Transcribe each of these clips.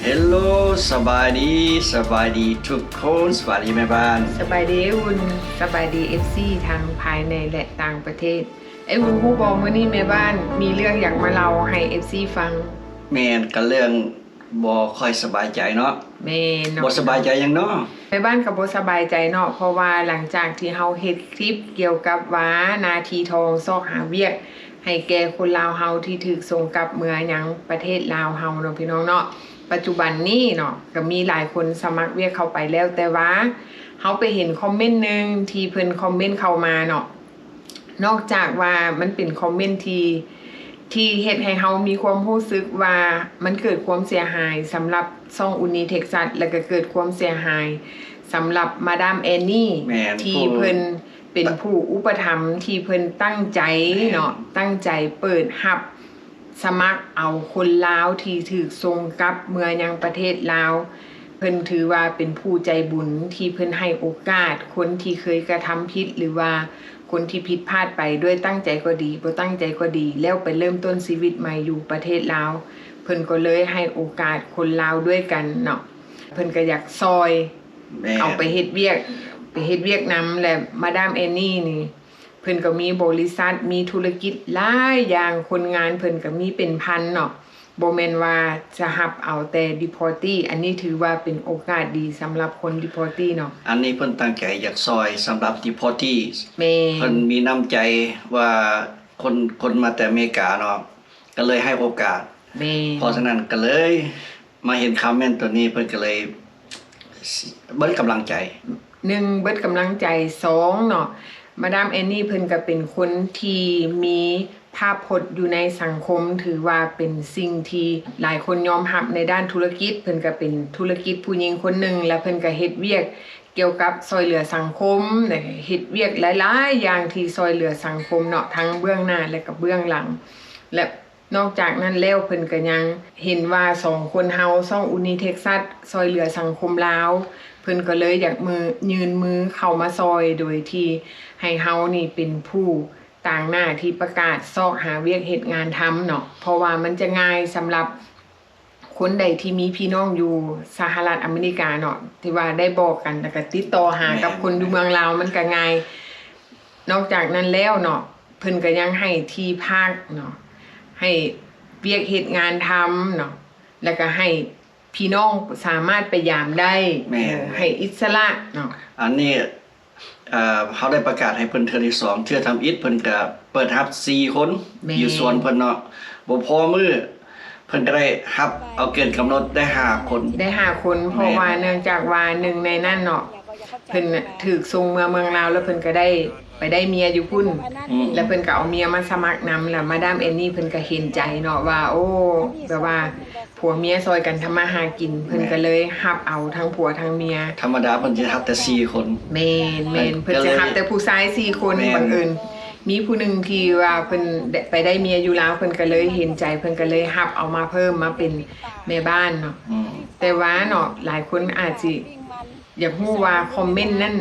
เฮลโลสบายดีทุกคนสบายดีแม่บ้านสบายดีอุ่นสบายดีFCทางภายในและต่างประเทศอุ่นผู้บอกเมื่อนี้แม่บ้านมีเรื่องอยากมาเล่าให้ FC ฟังแม่นก็เรื่องบ่ค่อยสบายใจเนาะแม่นบ่สบายใจหยังเนาะแม่บ้านก็บ่สบายใจเนาะเพราะว่าหลังจากที่เฮาเฮ็ดคลิปเกี่ยวกับว่านาทีทองซอกหาเวียกให้แก่คนลาวเฮาที่ถูกส่งกลับเมืองหยังประเทศลาวเฮาเนาะพี่น้องเนาะปัจจุบันนี้เนาะก็มีหลายคนสมัครเวียกเข้าไปแล้วแต่ว่าเฮาไปเห็นคอมเมนต์นึงที่เพิ่นคอมเมนต์เข้ามาเนาะนอกจากว่ามันเป็นคอมเมนต์ที่เฮ็ดให้เฮามีความรู้สึกว่ามันเกิดความเสียหายสำหรับซ่องอุนีเท็กซัสแล้วก็เกิดความเสียหายสำหรับมาดามแอนนี่ที่เพิ่นเป็นผู้อุปถัมภ์ที่เพิ่นตั้งใจเนาะตั้งใจเปิดรับสมัครเอาคนลาวที่ถูกส่งกลับเมืองยังประเทศลาวเพิ่นถือว่าเป็นผู้ใจบุญที่เพิ่นให้โอกาสคนที่เคยกระทำผิดหรือว่าคนที่ผิดพลาดไปด้วยตั้งใจก็ดีบ่ตั้งใจก็ดีแล้วไปเริ่มต้นชีวิตใหม่อยู่ประเทศลาวเพิ่นก็เลยให้โอกาสคนลาวด้วยกันเนาะเพิ่นก็อยากซอยเอาไปเฮ็ดเวียกนำและมาดามแอนนี่นี่เพิ่นก็มีบริษัทมีธุรกิจหลายอย่างคนงานเพิ่นก็มีเป็นพันเนาะบ่แม่นว่าจะรับเอาแต่ดิพอร์ตี้อันนี้ถือว่าเป็นโอกาสดีสำหรับคนดิพอร์ตี้เนาะอันนี้เพิ่นตั้งใจอยากซอยสำหรับดิพอร์ตี้แม่เพิ่นมีน้ำใจว่าคนมาแต่อเมริกาเนาะก็เลยให้โอกาสแม่เพราะฉะนั้นก็เลยมาเห็นคอมเมนต์ตัวนี้เพิ่นก็เลยเบิดกำลังใจ1เบิดกำลังใจ2เนาะมาดามแอนนี่เพิ่นก็เป็นคนที่มีภาพพจน์อยู่ในสังคมถือว่าเป็นสิ่งที่หลายคนยอมรับในด้านธุรกิจเพิ่นก็เป็นธุรกิจผู้หญิงคนหนึ่งและเพิ่นก็เฮ็ดเวียกเกี่ยวกับซอยเหลือสังคมและเฮ็ดเวียกหลายๆอย่างที่ซอยเหลือสังคมเนาะทั้งเบื้องหน้าและก็เบื้องหลังและนอกจากนั้นแล้วเพิ่นก็ยังเห็นว่า2คนเฮาซ่องอุนีเท็กซัสซอยเหลือสังคมลาวเพิ่นก็เลยอยากยืนมือเข้ามาซอยโดยที่ให้เฮานี่เป็นผู้ต่างหน้าที่ประกาศซอกหาเวียกเหตุงานทำเนาะเพราะว่ามันจะง่ายสำหรับคนใดที่มีพี่น้องอยู่สหรัฐอเมริกาเนาะที่ว่าได้บอกกันแล้วก็ติดต่อหากับคนอยู่เมืองลาวมันก็ง่ายนอกจากนั้นแล้วเนาะเพิ่นก็ยังให้ที่พักเนาะให้เวียกเหตุงานทำเนาะแล้วก็ให้พี่น้องสามารถไปยามได้ให้อิสระเนาะอันนี้เขาได้ประกาศให้เพิ่นเทื่อที่2เทื่อทำอิฐเพิ่นก็เปิดรับ4คนอยู่ส่วนเพิ่นเนาะบ่พอมื้อเพิ่นก็ได้รับเอาเกินกำหนดได้5คนเพราะว่าเนื่องจากว่าหนึ่งในนั้นเนาะเพิ่นถูกส่งเมืองลาวแล้วเพิ่นก็ได้ไปได้เมียอยู่พุ่นแล้วเพิ่นก็เอาเมียมาสมัครนำแล้วมาดามแอนนี่เพิ่นก็เห็นใจเนาะว่าโอ้แบบว่าผัวเมียซอยกันทำมาหากินเพิ่นก็เลยรับเอาทั้งผัวทั้งเมียธรรมดาเพิ่นสิรับแต่4คนแม่นเพิ่นจะรับแต่ผู้ชาย4คนบังเอิญมีผู้หนึ่งที่ว่าเพิ่นไปได้เมียอยู่แล้วเพิ่นก็เลยเห็นใจเพิ่นก็เลยรับเอามาเพิ่มมาเป็นแม่บ้านเนาะแต่ว่าเนาะหลายคนอาจสิอยากรู้ว่าคอมเมนต์นั่น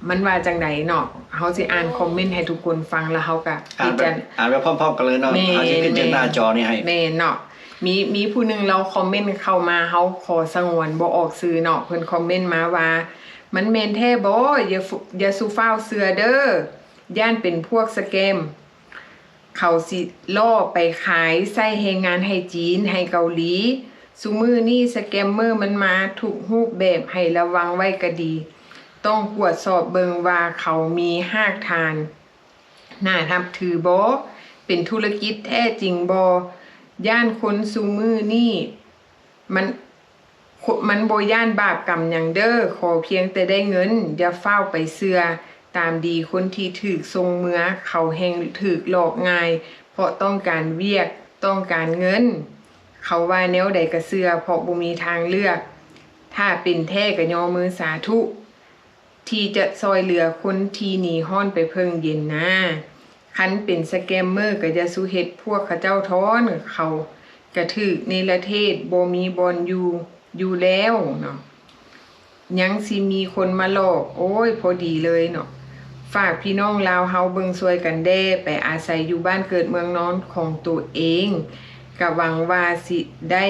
มันว่าจังไดเนาะเฮาสิอ่านคอมเมนต์ให้ทุกคนฟังแล้วเฮาก็อ่านไปพร้อมๆกันเลยเนาะเฮาสิขึ้นหน้าจอนี่ให้แม่นเนาะมีผู้หนึ่งเราคอมเมนต์เข้ามาเฮาขอสงวนบ่ออกสื่อเนาะเพิ่นคอมเมนต์มาว่ามันแม่นแท้บ่อย่าสุฟ้าวเสือเด้อย่านเป็นพวกสแกมเขาสิล่อไปขายใส่แรงงานให้จีนให้เกาหลีซุมื้อนี้สแกมเมอร์มันมาทุกรูปแบบให้ระวังไว้ก็ดีต้องตรวจสอบเบิ่งว่าเขามีหากฐานน่านับถือบ่เป็นธุรกิจแท้จริงบ่ย่านคนซุมื้อนี้มันบ่ย่านบาปกรรมหยังเด้อขอเพียงแต่ได้เงินอย่าฟ้าวไปเชื่อตามดีคนที่ถูกส่งเมือเขาแห่งถูกหลอกง่ายเพราะต้องการเวียกต้องการเงินเขาว่าแนวใดก็เชื่อเพราะบ่มีทางเลือกถ้าเป็นแท้ก็ยอมือสาธุที่จะซอยเหลือคนที่หนีฮ้อนไปเพิ่งเย็นนะคันเป็นสแกมเมอร์ก็จะสู้เฮ็ดพวกเขาเจ้าท้อนเขากระถึกในประเทศบ่มีบอนอยู่แล้วเนาะยังสิมีคนมาหลอกโอ้ยพอดีเลยเนาะฝากพี่น้องลาวเฮาเบิ่งช่วยกันแด้ไปอาศัยอยู่บ้านเกิดเมืองนอนของตัวเองก็หวังว่าสิได้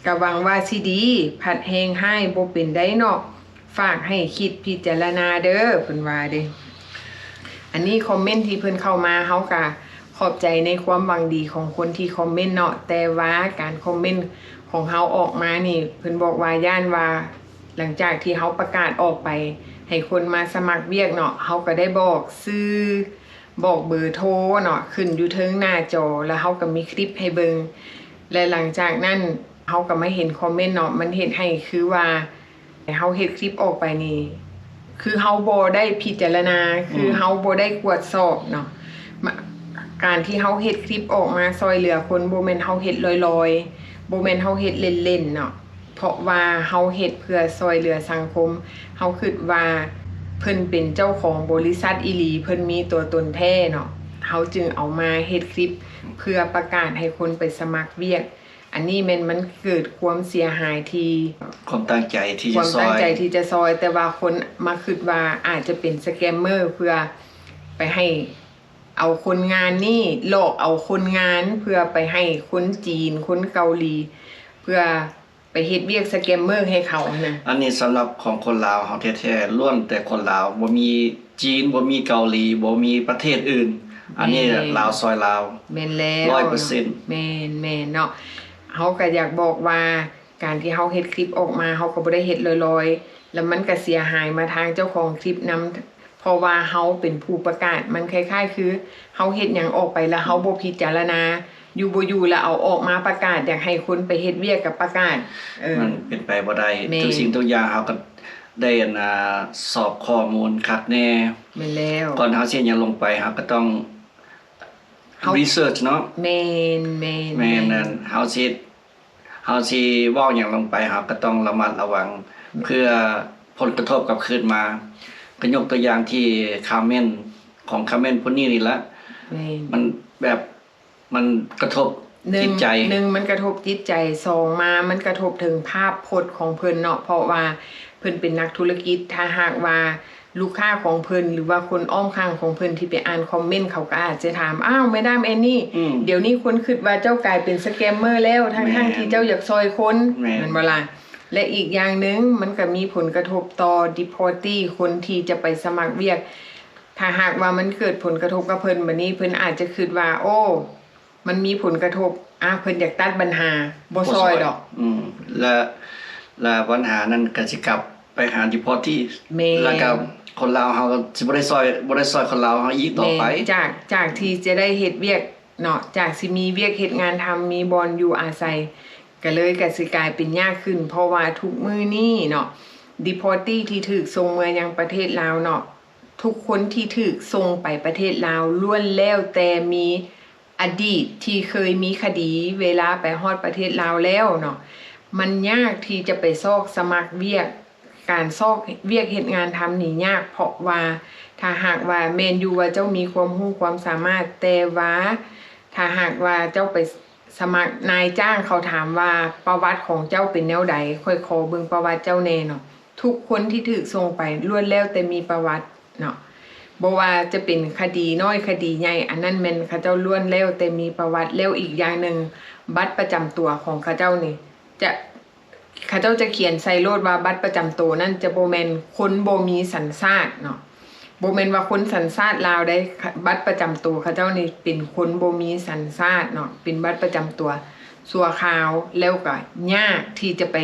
ก็หวังว่าสิดีผัดแฮงให้บ่เป็นได้เนาะฝากให้คิดพิจารณาเด้อเพิ่นว่าเด้อันนี้คอมเมนต์ที่เพิ่นเข้ามาเฮาก็ขอบใจในความหวังดีของคนที่คอมเมนต์เนาะแต่ว่าการคอมเมนต์ของเฮาออกมานี่เพิ่นบอกว่าย่านว่าหลังจากที่เฮาประกาศออกไปให้คนมาสมัครเวียกเนาะเฮาก็ได้บอกชื่อบอกเบอร์โทรเนาะขึ้นอยู่เทิงหน้าจอแล้วเฮาก็มีคลิปให้เบิ่งและหลังจากนั้นเฮาก็มาเห็นคอมเมนต์เนาะมันเฮ็ดให้คือว่าเฮาเฮ็ดคลิปออกไปนี่คือเฮาบ่ได้พิจารณาคือเฮาบ่ได้ตรวจสอบเนาะการที่เฮาเฮ็ดคลิปออกมาซอยเหลือคนบ่แม่นเฮาเฮ็ดลอยๆบ่แม่นเฮาเฮ็ดเล่นๆเนาะเพราะว่าเฮาเฮ็ดเพื่อซอยเหลือสังคมเฮาคิดว่าเพิ่นเป็นเจ้าของบริษัทอีหลีเพิ่นมีตัวตนแท้เนาะเฮาจึงเอามาเฮ็ดคลิปเพื่อประกาศให้คนไปสมัครเวียกอันนี้มันเกิดความเสียหายที่ความตั้งใจที่ ค จะ วาม ซอ ตั้ง ย ใจที่จะซอยแต่ว่าคนมาคิดว่าอาจจะเป็นสแกมเมอร์เพื่อไปให้เอาคนงานนี่หลอกเอาคนงานเพื่อไปให้คนจีนคนเกาหลี เพื่อไปเฮ็ดเวียกสแกมเมอร์ให้เขานะ อันนี้สำหรับของคนลาวเฮาแท้ๆล้วนแต่คนลาวบ่มีจีนบ่มีเกาหลีบ่มีประเทศอื่น อันนี้ลาวซอยลาว แม่นแล้ว 100% แม่นเนาะเฮาก็อยากบอกว่าการที่เฮาเฮ็ดคลิปออกมาเฮาก็บ่ได้เฮ็ดลอยๆแล้วมันก็เสียหายมาทางเจ้าของคลิปนำเพราะว่าเฮาเป็นผู้ประกาศมันคล้ายๆคือเฮาเฮ็ดหยังออกไปแล้วเฮาบ่พิจารณาอยู่บ่อยู่แล้วเอาออกมาประกาศอยากให้คนไปเฮ็ดเวียกกับประกาศมันเป็นไปบ่ได้ แม่น ทุกสิ่งทุกอย่างเฮาก็ได้สอบข้อมูลคักแน่ แม่นแล้ว ก่อนเฮาสิหยังลงไปเฮาก็ต้อง research เนาะ แม่น แม่นนั่นเฮาสิเว้าหยังลงไปเฮาก็ต้องระมัดระวังเพื่อผลกระทบกลับคืนมาก็ยกตัวอย่างที่คอมเมนต์ของคอมเมนต์พุ่นนี่ล่ะ แม่น มันแบบมันกระทบจิตใจ หนึ่งมันกระทบจิตใจสองมามันกระทบถึงภาพพจน์ของเพิ่นเนาะเพราะว่าเพิ่นเป็นนักธุรกิจถ้าหากว่าลูกค้าของเพิ่นหรือว่าคนอ้อมข้างของเพิ่นที่ไปอ่านคอมเมนต์เขาก็อาจจะถามอ้าวแม่ดามแอนนี่เดี๋ยวนี้คนคิดว่าเจ้ากลายเป็นสแกมเมอร์แล้วทั้งๆที่เจ้าอยากซอยคนมันบ่ล่ะและอีกอย่างหนึงมันก็มีผลกระทบต่อ deportee คนที่จะไปสมัครเวียกถ้าหากว่ามันเกิดผลกระทบกับเพิ่นบัดนี้เพิ่นอาจจะคิดว่าโอ้มันมีผลกระทบเพิ่นอยากตัดปัญหาบ่ซอยดอกและปัญหานั้นก็สิกลับไปหา deportee แล้วก็คนลาวเฮาก็สิบ่ได้ซอยคนลาวเฮาอีกต่อไปจากที่จะได้เฮ็ดเวียกเนาะจากสิมีเวียกเฮ็ดงานทำมีบอนอยู่อาศัยก็เลยก็สิกลายเป็นยากขึ้นเพราะว่าทุกมื้อนี้เนาะ deportee ที่ถูกส่งมายังประเทศลาวเนาะทุกคนที่ถูกส่งไปประเทศลาวล้วนแล้วแต่มีอดีตที่เคยมีคดีเวลาไปฮอดประเทศลาวแล้วเนาะมันยากที่จะไปซอกสมัครเวียกการซอกเวียกเฮ็ดงานทำนี่ยากเพราะว่าถ้าหากว่าแม่นอยู่ว่าเจ้ามีความรู้ความสามารถแต่ว่าถ้าหากว่าเจ้าไปสมัครนายจ้างเขาถามว่าประวัติของเจ้าเป็นแนวใดค่อยขอเบิ่งประวัติเจ้าแน่เนาะทุกคนที่ถูกส่งไปล้วนแล้วแต่มีประวัติเนาะบ่ว่าจะเป็นคดีน้อยคดีใหญ่อันนั้นแม่นเขาเจ้าล้วนแล้วแต่มีประวัติแล้วอีกอย่างหนึ่งบัตรประจำตัวของเขาเจ้านี่เขาเจ้าจะเขียนใส่โลดว่าบัตรประจำตัวนั่นจะบ่แม่นคนบ่มีสัญชาติเนาะบ่แม่นว่าคนสัญชาติลาวได้บัตรประจำตัวเขาเจ้านี่เป็นคนบ่มีสัญชาติเนาะเป็นบัตรประจำตัวสัวขาวแล้วก็ยากที่จะไป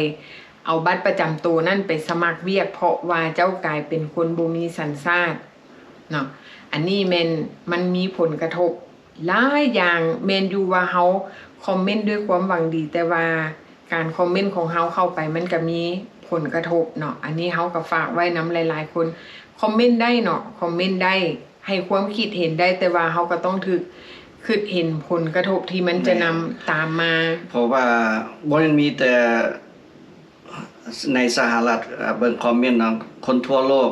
เอาบัตรประจำตัวนั่นไปสมัครเวียกเพราะว่าเจ้ากลายเป็นคนบ่มีสัญชาติเนาะอันนี้มันมีผลกระทบหลายอย่างแม่นอยู่ว่าเฮาคอมเมนต์ด้วยความหวังดีแต่ว่าการคอมเมนต์ของเฮาเข้าไปมันก็มีผลกระทบเนาะอันนี้เฮาก็ฝากไว้นำหลายๆคนคอมเมนต์ได้เนาะคอมเมนต์ได้ให้ความคิดเห็นได้แต่ว่าเฮาก็ต้องคิดเห็นผลกระทบที่มันจะนำตามมาเพราะว่าบ่ได้มีแต่ในสหรัฐเบิ่งคอมเมนต์เนาะคนทั่วโลก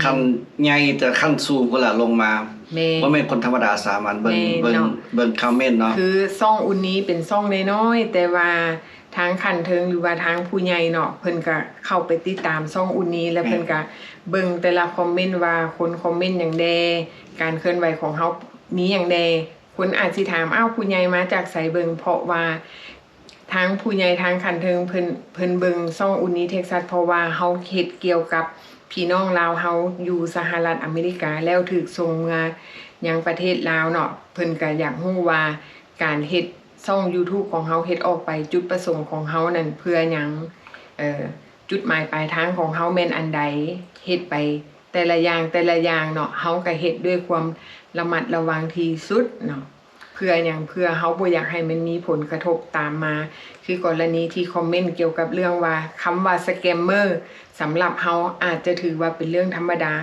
คันใหญ่แต่คันสูงพุ่นล่ะลงมาบ่แม่นคนธรรมดาสามัญเบิ่งคอมเมนต์เนาะคือซ่องอุ่นนี้เป็นซ่องน้อยๆแต่ว่าทางคันเทิงหรือว่าทางผู้ใหญ่เนาะเพิ่นก็เข้าไปติดตามซ่องอุ่นนี้แล้วเพิ่นก็เบิ่งแต่ละคอมเมนต์ว่าคนคอมเมนต์หยังแดการเคลื่อนไหวของเฮามีหยังแดคนอาจสิถามอ้าวผู้ใหญ่มาจากไสเบิ่งเพราะว่า ทางผู้ใหญ่ทางคันเทิงเพิ่นเบิ่งซ่องอุนีเท็กซัสเพราะว่าเฮาเฮ็ดเกี่ยวกับพี่น้องลาวเฮาอยู่สหรัฐอเมริกาแล้วถูกส่งเมื่อยังประเทศลาวเนาะเพิ่นก็อยากรู้ว่าการเฮ็ดช่อง YouTube ของเฮาเฮ็ดออกไปจุดประสงค์ของเฮานั่นเพื่อหยังจุดหมายปลายทางของเฮาแม่นอันใดเฮ็ดไปแต่ละอย่างเนาะเฮาก็เฮ็ดด้วยความระมัดระวังที่สุดเนาะเพื่อหยังเพื่อเฮาบ่อยากให้มันมีผลกระทบตามมาคือกรณีที่คอมเมนต์เกี่ยวกับเรื่องว่าคำว่าสแกมเมอร์สำหรับเฮาอาจจะถือว่าเป็นเรื่องธรรมดา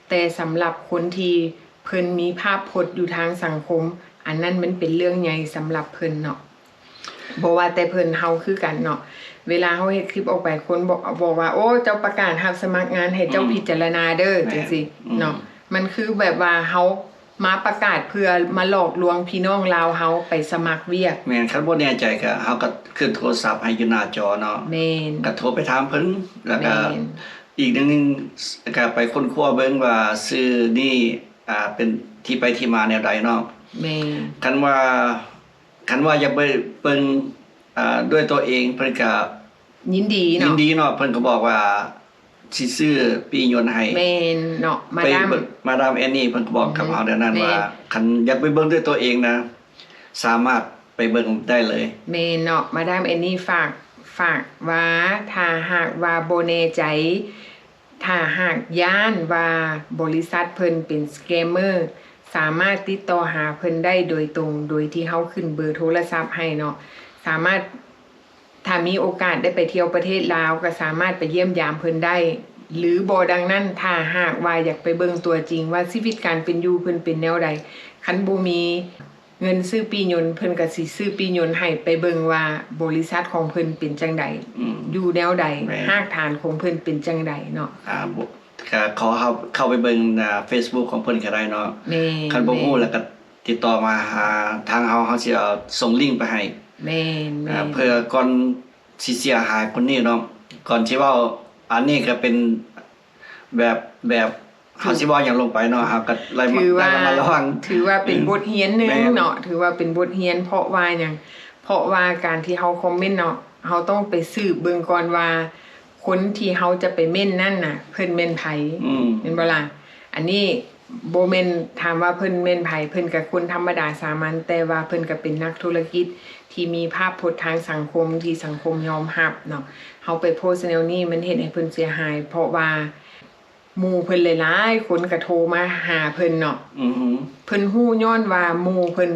แต่สำหรับคนที่เพิ่นมีภาพพจน์อยู่ทางสังคมอันนั้นมันเป็นเรื่องใหญ่สำหรับเพิ่นเนาะบ่ว่าแต่เพิ่นเฮาคือกันเนาะเวลาเฮาเฮ็ดคลิปออกไปคนบอกว่าโอ้เจ้าประกาศรับสมัครงานให้เจ้าพิจารณาเด้อจังซี่เนาะมันคือแบบว่าเฮามาประกาศเพื่อมาหลอกลวงพี่น้องลาวเฮาไปสมัครเวียกแม่นคันบ่แน่ใจก็เฮาก็ขึ้นโทรศัพท์ให้อยู่หน้าจอเนาะแม่นก็โทรไปถามเพิ่นแล้วก็อีกอย่างนึงก็ไปค้นคว้าเบิ่งว่าชื่อนี่เป็นที่ไปที่มาแนวใดเนาะแม่นคันว่าอยากไปเบิ่งด้วยตัวเองเพิ่นก็ยินดีเนาะเพิ่นก็บอกว่าสิซื้อปียนต์ให้แม่นเนาะมาดามแอนนี่เพิ่นก็บอกกับเฮาดังนั้นว่าคันอยากไปเบิ่งด้วยตัวเองนะสามารถไปเบิ่งได้เลยแม่นเนาะมาดามแอนนี่ฝากว่าถ้าหากว่าบ่แน่ใจถ้าหากย้านว่าบริษัทเพิ่นเป็นสแกมเมอร์สามารถติดต่อหาเพิ่นได้โดยตรงโดยที่เฮาขึ้นเบอร์โทรศัพท์ให้เนาะสามารถถ้ามีโอกาสได้ไปเที่ยวประเทศลาวก็สามารถไปเยี่ยมยามเพิ่นได้หรือบ่ดังนั้นถ้าหากว่าอยากไปเบิ่งตัวจริงว่าชีวิตการเป็นอยู่เพิ่นเป็นแนวใดคันบ่มีเงินซื้อปียนต์เพิ่นก็สิซื้อปียนต์ให้ไปเบิ่งว่าบริษัทของเพิ่นเป็นจังใดอยู่แนวใดรากฐานของเพิ่นเป็นจังใดเนาะก็ขอเข้าไปเบิ่งFacebook ของเพิ่นก็ได้เนาะคันบ่ฮู้แล้วก็ติดต่อมาหาทางเฮาสิเอาส่งลิงก์ไปให้แม่นเพื่อก่อนสิเสียหายคนนี้เนาะก่อนสิเว้าอันนี้ก็เป็นแบบเฮาสิเว้าหยังลงไปเนาะครับก็ไล่มาระวังถือว่าเป็นบทเรียนนึงเนาะถือว่าเป็นบทเรียนเพราะว่าหยังเพราะว่าการที่เฮาคอมเมนต์เนาะเฮาต้องไปสืบเบิ่งก่อนว่าคนที่เฮาจะไปเม่นนั่นน่ะเพิ่นแม่นไผแม่นบ่ล่ะอันนี้บ่แม่นถามว่าเพิ่นแม่นไผเพิ่นก็คนธรรมดาสามัญแต่ว่าเพิ่นก็เป็นนักธุรกิจที่มีภาพพจน์ทางสังคมที่สังคมยอมรับเนาะเฮาไปโพสต์แนวนี้มันเฮ็ดให้เพิ่นเสียหายเพราะว่าหมู่เพิ่นหลายๆคนก็โทรมาหาเพิ่นเนาะเพิ่นฮู้ย้อนว่าหมู่เพิ่น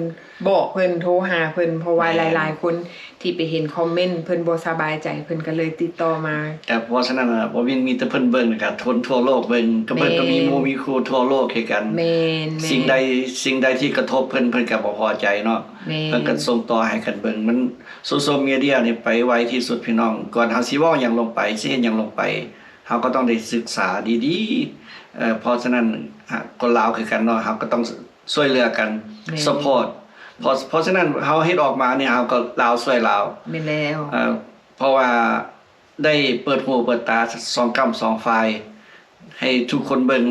บอกเพิ่นโทรหาเพิ่นเพราะว่าหลายๆคนที่ไปเห็นคอมเมนต์เพิ่นบ่สบายใจเพิ่นก็เลยติดต่อมาแต่เพราะฉะนั้นบ่มีแต่เพิ่นเบิ่งก็ทั่วโลกเบิ่งก็เพิ่นก็มีหมู่มีครูทั่วโลกคือกันแม่นสิ่งใดที่กระทบเพิ่นก็บ่พอใจเนาะเพิ่นก็ส่งต่อให้กันเบิ่งมันโซเชียลมีเดียนี่ไปไวที่สุดพี่น้องก่อนเฮาสิเว้าหยังลงไปสิเฮ็ดหยังลงไปเฮาก็ต้องได้ศึกษาดีๆเพราะฉะนั้นคนลาวคือกันเนาะเฮาก็ต้องช่วยเหลือกันซัพพอร์ตเพราะฉะนั้นเฮาเฮ็ดออกมาเนี่ยเฮาก็ลาวช่วยลาวแม่นแล้วเพราะว่าได้เปิดหูเปิดตา2กำ2ฝ่ายให้ทุกคนเบิ่ง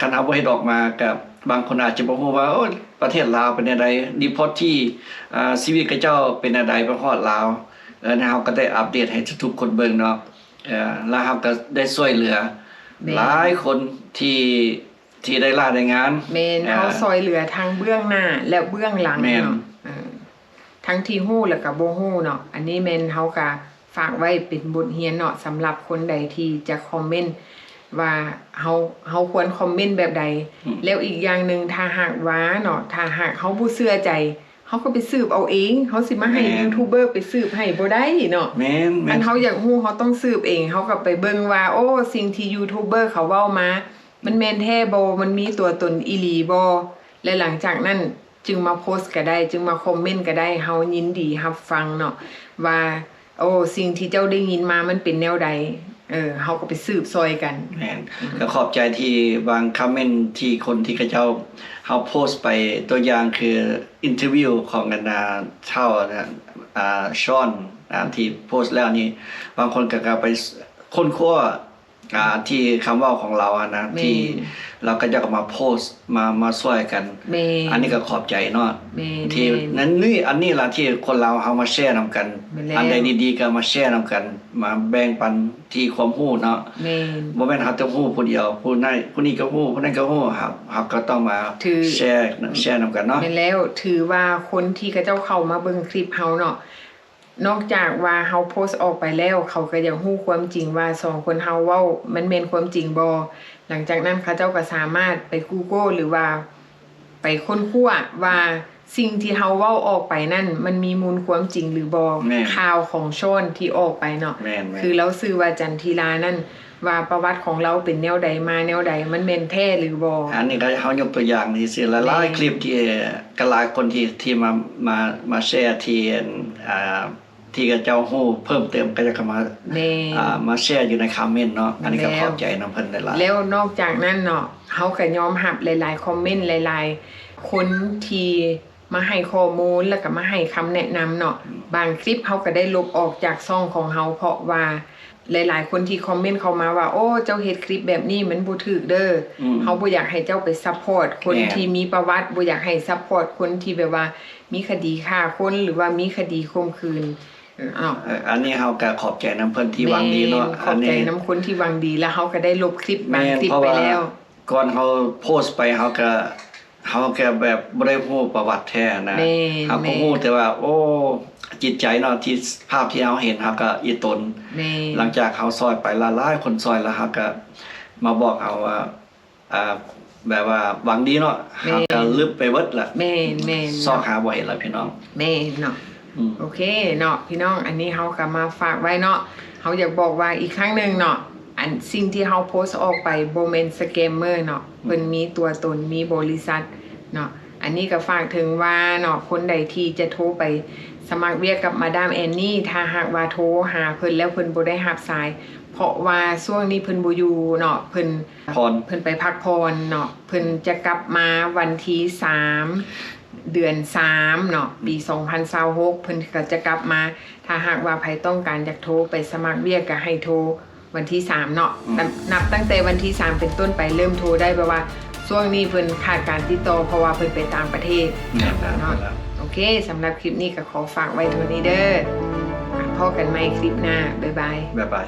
คันเฮาบ่เฮ็ดออกมากับบางคนอาจจะบ่ฮู้ว่าโอ้ประเทศลาวเป็นจังไดรีพอร์ตที่ชีวิตเขาเจ้าเป็นจังไดไปฮอดลาวเฮาก็ได้อัปเดตให้ทุกคนเบิ่งเนาะแล้วเฮาก็ได้ช่วยเหลือหลายคนที่ได้ลาได้งานแม่นเฮาซอยเหลือทั้งเบื้องหน้าและเบื้องหลังเนาะทั้งที่ฮู้แล้วก็บ่ฮู้เนาะอันนี้แม่นเฮาก็ฝากไว้เป็นบทเรียนเนาะสำหรับคนใดที่จะคอมเมนต์ว่าเฮาควรคอมเมนต์แบบใดแล้วอีกอย่างนึงถ้าหากว่าเนาะถ้าหากเฮาบ่เชื่อใจเฮาก็ไปสืบเอาเองเฮาสิมาให้ยูทูบเบอร์ไปสืบให้บ่ได้เนาะแม่นอันเฮาอยากฮู้เฮาต้องสืบเองเฮาก็ไปเบิ่งว่าโอ้สิ่งที่ยูทูบเบอร์เขาเว้ามามันแม่นแท้บ่มันมีตัวตนอีหลีบ่และหลังจากนั้นจึงมาโพสต์ก็ได้จึงมาคอมเมนต์ก็ได้เฮายินดีรับฟังเนาะว่าโอ้สิ่งที่เจ้าได้ยินมามันเป็นแนวใดเฮาก็ไปสืบซอยกันแม่นก็ขอบใจที่บางคอมเมนต์ที่คนที่เขาเจ้าเฮาโพสต์ไปตัวอย่างคืออินเทอร์วิวของกันเท่าชอนที่โพสต์แล้วนี่บางคนก็ไปค้นคว้า ที่คำเว้าของเราอะนะ แม่น ที่เราก็จะมาโพสต์มาช่วยกัน แม่น อันนี้ก็ขอบใจเนาะ แม่น ที่นั้นนี่อันนี้ล่ะที่คนเราวเฮามาแชร์นำกัน แม่นแล้ว อันใดดีๆก็มาแชร์นำกัน มาแบ่งปันที่ความรู้เนาะ แม่น บ่แม่นเฮาจะรู้ผู้เดียวผู้นั้นผู้นี้ก็รู้ผู้นั้นก็รู้ครับเฮาก็ต้องมา ถือ แชร์นำกันเนาะ แม่นแล้วถือว่าคนที่เขาเจ้าเข้ามาเบิ่งคลิปเฮาเนาะนอกจากว่าเฮาโพสต์ออกไปแล้ว เขาก็ยังฮู้ความจริงว่าสองคนเฮาเว้ามันแม่นความจริงบ่หลังจากนั้นเขาเจ้าก็สามารถไป Google หรือว่าไปค้นคว้าว่าสิ่งที่เฮาเว้าออกไปนั่นมันมีมูลความจริงหรือบ่ แม่น ข่าวของโชนที่ออกไปเนาะ แม่น คือเราชื่อว่าจันทีลานั่นว่าประวัติของเราเป็นแนวใดมาแนวใดมันแม่นแท้หรือบ่ อันนี้ก็เฮายกตัวอย่างนี่สิหลายๆคลิปที่ก็หลายคนที่มาแชร์ที่ที่เจ้าฮู้เพิ่มเติมก็จะเข้ามา แม่ มาแชร์อยู่ในคอมเมนต์เนาะอันนี้ก็ แล้ว ขอบใจนำเพิ่นหลายๆ แล้วนอกจากนั้นเนาะเฮาก็ยอมรับหลายๆคอมเมนต์หลายๆคนที่มาให้ข้อมูลแล้วก็มาให้คำแนะนำเนาะบางคลิปเฮาก็ได้ลบออกจากช่องของเฮาเพราะว่าหลายๆคนที่คอมเมนต์เข้ามาว่าโอ้เจ้าเฮ็ดคลิปแบบนี้มันบ่ถูกเด้ออ ม เฮาบ่อยากให้เจ้าไปซัพพอร์ตคน แม่น ที่มีประวัติบ่อยากให้ซัพพอร์ตคนที่แบบว่ามีคดีฆ่าคนหรือว่ามีคดีข่มขืนอ้าว อันนี้เฮาก็ขอบใจนำเพิ่นที่หวังดีเนาะ แม่ขอบใจน้ำคนที่หวังดีแล้วเขาก็ได้ลบคลิปบางคลิป เพราะ ไป ว่า แล้ว ก่อนเฮาโพสต์ไปเฮาก็แบบบ่ได้ฮู้ประวัติแท้นะ แม่ เฮาก็ฮู้แต่ว่า โอ้จิตใจเนาะที่ภาพที่เฮาเห็นเฮาก็อีตน แม่ หลังจากเขาซอยไปหลายๆคนซอยแล้วครับก็มาบอกเอาว่าแบบว่าหวังดีเนาะเขาก็ลึกไปเบิดละ แม่แม่ ซอกหาบ่เห็นละพี่น้อง แม่เนาะ อืม โอเคเนาะพี่น้องอันนี้เขาก็มาฝากไว้เนาะเขาอยากบอกว่าอีกครั้งหนึ่งเนาะอันสิ่งที่เขาโพสต์ออกไปโบเมนสแกมเมอร์เนาะเพิ่นมีตัวตนมีบริษัทเนาะอันนี้ก็ฝากถึงว่าเนาะคนใดที่จะโทรไปสมัครเวียกกับมาดามแอนนี่ถ้าหากว่าโทรหาเพิ่นแล้วเพิ่นบ่ได้รับสาย เพราะว่าช่วงนี้เพิ่นบ่อยู่เนาะเพิ่นไปพักผ่อนเนาะเพิ่นจะกลับมาวันที่3เดือน3เนาะปี2026เพิ่นก็จะกลับมาถ้าหากว่าใครต้องการอยากโทรไปสมัครเวียกก็ให้โทรวันที่3เนาะนับตั้งแต่วันที่3เป็นต้นไปเริ่มโทรได้เพราะว่าช่วงนี้เพิ่นขาดการติดต่อเพราะว่าเพิ่นไปต่างประเทศ เนี่ย เนาะโอเคสำหรับคลิปนี้ก็ขอฝากไว้เท่านี้เด้อพบกันใหม่คลิปหน้าบ๊ายบาย บ๊ายบาย